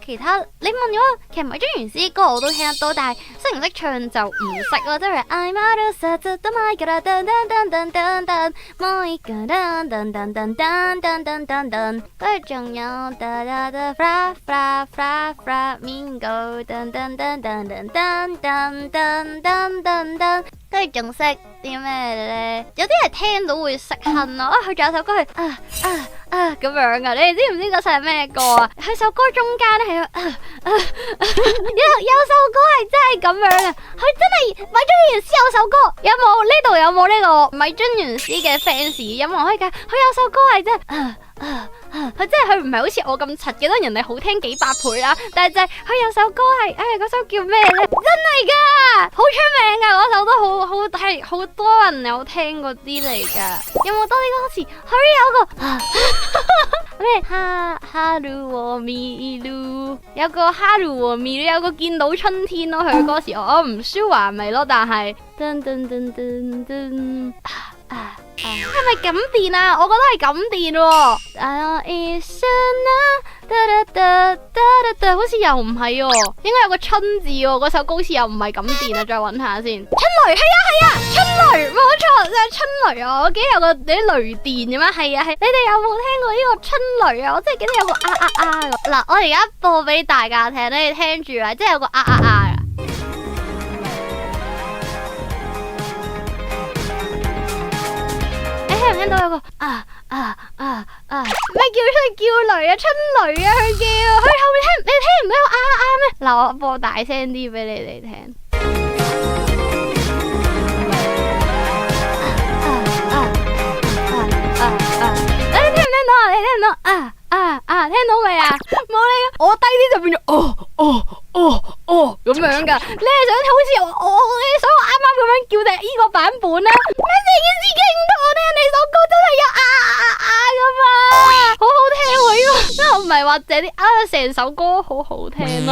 其他，你問我其實米津玄師啲歌我都聽得多，但係識唔識唱就唔識咯，即係 I'm out of sight，噔噔噔噔噔噔噔，每一個噔噔噔噔噔噔噔噔噔，跟住仲有噠噠噠 fla fla fla fla mingo，噔噔噔噔噔噔噔噔噔噔噔，跟住仲識啲咩咧？有啲係聽到會識哼咯，佢仲有首歌係咁樣噶，你哋知唔知嗰首係咩歌啊？佢首歌中間咧係有首歌係真係咁樣嘅，佢真係米津玄師有首歌，有冇呢度有冇呢個米津玄師嘅 fans 有冇可以㗎？佢有首歌係真係佢真係佢唔係好似我咁柒嘅，得人哋好聽幾百倍啦，但係就係佢有首歌係嗰首叫咩咧？真係噶，好出名噶，嗰首都好係好多人有聽嗰啲嚟噶。有冇多啲歌詞？佢有個咩哈魯和米魯，有個哈魯和米魯，有個見到春天咯。佢嘅歌詞我唔 sure 話係咪咯，但係噔噔噔噔噔係咪感電啊？我覺得係感電喎。好似又唔係喎，應該有個春字喎。嗰首歌好似又唔係感電啊，再揾下先。春雷係啊，春雷冇錯，就係春雷啊！我記得有個啲雷電咁樣，係啊係。你哋有冇聽過呢個春雷啊？我真係記得有個嗱，我而家播俾大家聽，你哋聽住啦，即係有個啊。聽唔聽到有個咩叫出叫雷啊？春雷啊！佢叫佢後面你聽唔到有咩？嗱，我播大聲啲俾你哋聽。你聽唔聽到啊？你聽唔聽到聽到未啊？冇理，我低啲就變咗咁樣噶。你係想好似你想我啱啱咁樣叫定呢個版本咧？咩成件事勁多咧？你首歌真係有噶嘛？好好聽喎呢個，真係唔係話淨啲成首歌好好聽咯。